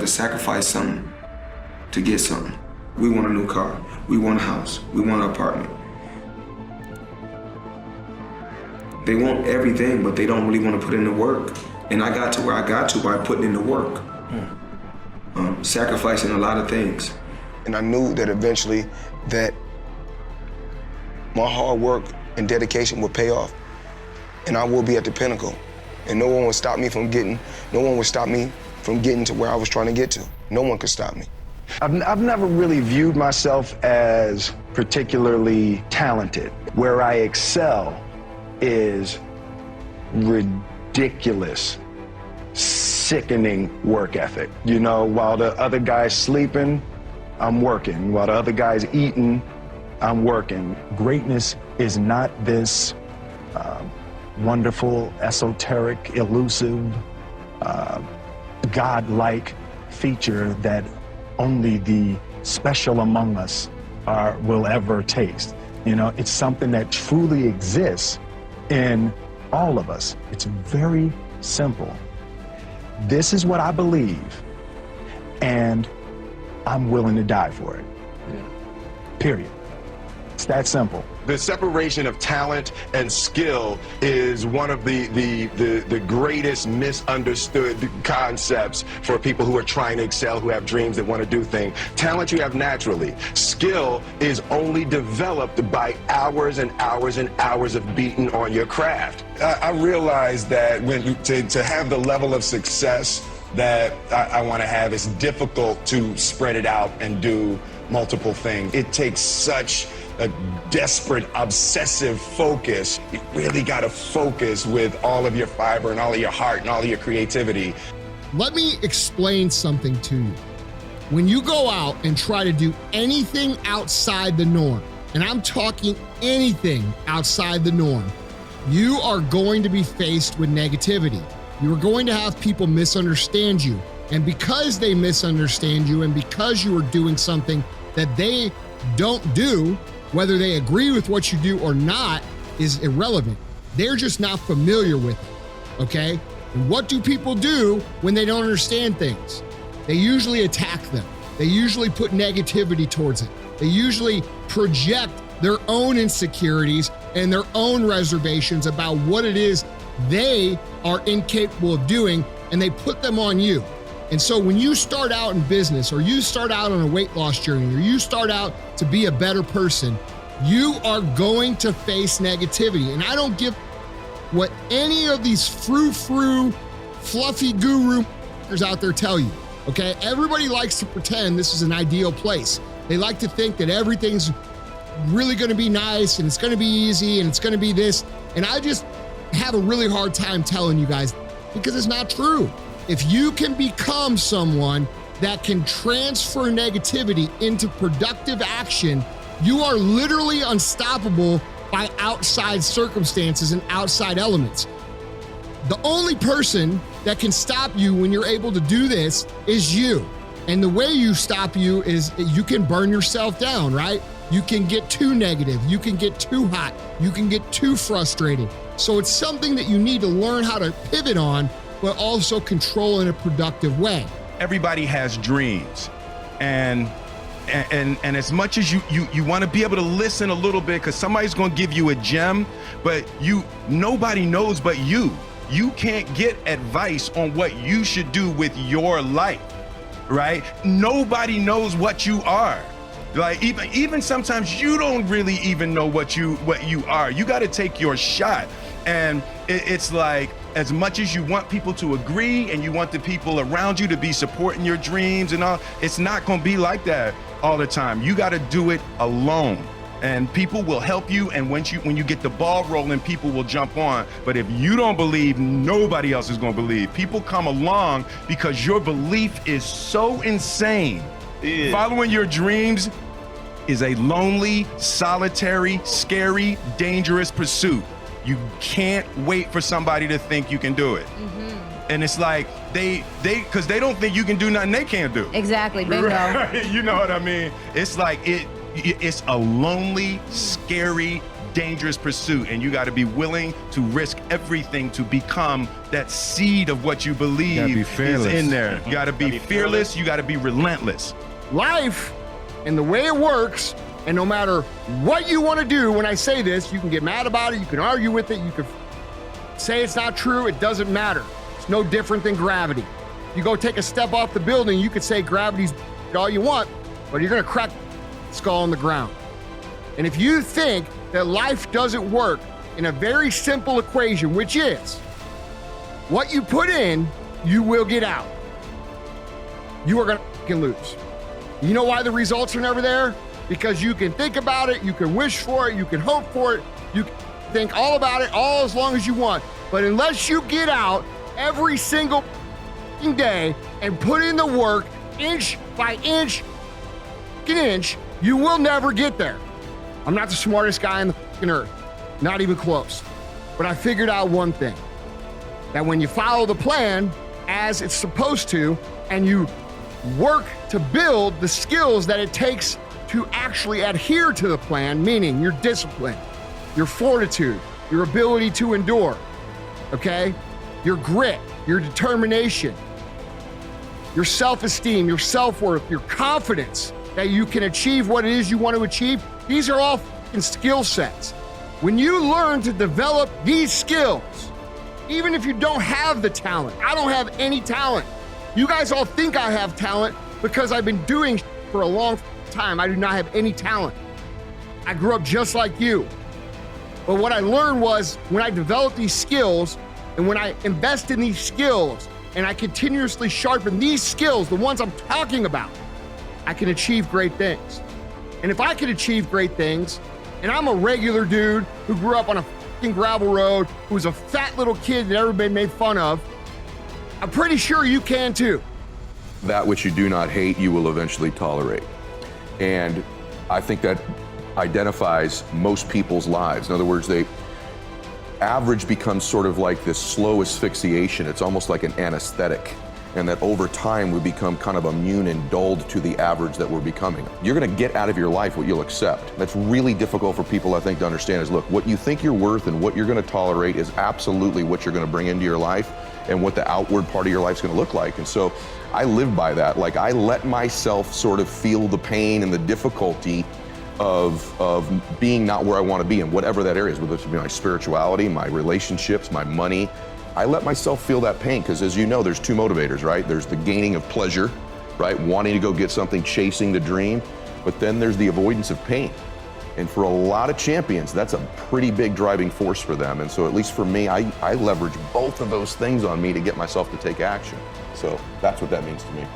to sacrifice something to get something. We want a new car, we want a house, we want an apartment. They want everything, but they don't really want to put in the work. And I got to where I got to by putting in the work, sacrificing a lot of things. And I knew that eventually that my hard work and dedication would pay off, and I will be at the pinnacle. And no one would stop me from getting to where I was trying to get to. No one could stop me. I've never really viewed myself as particularly talented. Where I excel is ridiculous, sickening work ethic. You know, while the other guy's sleeping, I'm working. While the other guy's eating, I'm working. Greatness is not this wonderful, esoteric, elusive, God-like feature that only the special among us will ever taste. You know, it's something that truly exists in all of us. It's very simple. This is what I believe, and I'm willing to die for it. Yeah. Period. It's that simple. The separation of talent and skill is one of the greatest misunderstood concepts for people who are trying to excel, who have dreams that want to do things. Talent you have naturally. Skill is only developed by hours and hours and hours of beating on your craft. I realized that to have the level of success that I want to have, it's difficult to spread it out and do multiple things. It takes such a desperate, obsessive focus. You really got to focus with all of your fiber and all of your heart and all of your creativity. Let me explain something to you. When you go out and try to do anything outside the norm, and I'm talking anything outside the norm, you are going to be faced with negativity. You are going to have people misunderstand you. And because they misunderstand you and because you are doing something that they don't do, whether they agree with what you do or not is irrelevant. They're just not familiar with it, okay? And what do people do when they don't understand things? They usually attack them. They usually put negativity towards it. They usually project their own insecurities and their own reservations about what it is they are incapable of doing, and they put them on you. And so when you start out in business, or you start out on a weight loss journey, or you start out to be a better person, you are going to face negativity. And I don't give what any of these frou-frou, fluffy gurus out there tell you, okay? Everybody likes to pretend this is an ideal place. They like to think that everything's really gonna be nice, and it's gonna be easy, and it's gonna be this. And I just have a really hard time telling you guys, because it's not true. If you can become someone that can transfer negativity into productive action, you are literally unstoppable by outside circumstances and outside elements. The only person that can stop you when you're able to do this is you. And the way you stop you is you can burn yourself down, right? You can get too negative, you can get too hot, you can get too frustrated. So it's something that you need to learn how to pivot on, but also control in a productive way. Everybody has dreams, and as much as you want to be able to listen a little bit, because somebody's going to give you a gem, but nobody knows but you. You can't get advice on what you should do with your life, right? Nobody knows what you are. Like even sometimes you don't really even know what you are. You got to take your shot, and it's like, as much as you want people to agree and you want the people around you to be supporting your dreams and all, it's not going to be like that all the time. You got to do it alone, and people will help you. And when you get the ball rolling, people will jump on. But if you don't believe, nobody else is going to believe. People come along because your belief is so insane. Yeah. Following your dreams is a lonely, solitary, scary, dangerous pursuit. You can't wait for somebody to think you can do it. Mm-hmm. And it's like, because they don't think you can do nothing they can't do. Exactly, bingo. Right? You know what I mean? It's like, it's a lonely, scary, dangerous pursuit, and you got to be willing to risk everything to become that seed of what you believe is in there. You got to be fearless. You got to be relentless. Life and the way it works, and no matter what you want to do, when I say this, you can get mad about it, you can argue with it, you can say it's not true, it doesn't matter. It's no different than gravity. You go take a step off the building, you could say gravity's all you want, but you're gonna crack the skull on the ground. And if you think that life doesn't work in a very simple equation, which is what you put in, you will get out. You are gonna lose. You know why the results are never there? Because you can think about it, you can wish for it, you can hope for it, you can think all about it all as long as you want. But unless you get out every single day and put in the work, inch by inch, you will never get there. I'm not the smartest guy on the earth, not even close. But I figured out one thing, that when you follow the plan as it's supposed to, and you work to build the skills that it takes to actually adhere to the plan, meaning your discipline, your fortitude, your ability to endure, okay? Your grit, your determination, your self-esteem, your self-worth, your confidence that you can achieve what it is you want to achieve. These are all skill sets. When you learn to develop these skills, even if you don't have the talent, I don't have any talent. You guys all think I have talent because I've been doing for a long time. I do not have any talent. I grew up just like you. But what I learned was when I developed these skills and when I invest in these skills and I continuously sharpen these skills, the ones I'm talking about, I can achieve great things. And if I can achieve great things, and I'm a regular dude who grew up on a fucking gravel road, who was a fat little kid that everybody made fun of, I'm pretty sure you can too. That which you do not hate, you will eventually tolerate. And I think that identifies most people's lives. In other words, average becomes sort of like this slow asphyxiation. It's almost like an anesthetic. And that over time we become kind of immune and dulled to the average that we're becoming. You're gonna get out of your life what you'll accept. That's really difficult for people, I think, to understand is, look, what you think you're worth and what you're gonna tolerate is absolutely what you're gonna bring into your life and what the outward part of your life's gonna look like. And so I live by that. Like, I let myself sort of feel the pain and the difficulty of being not where I wanna be in whatever that area is, whether it's my spirituality, my relationships, my money. I let myself feel that pain because, as you know, there's two motivators, right? There's the gaining of pleasure, right? Wanting to go get something, chasing the dream, but then there's the avoidance of pain. And for a lot of champions, that's a pretty big driving force for them. And so at least for me, I leverage both of those things on me to get myself to take action. So that's what that means to me.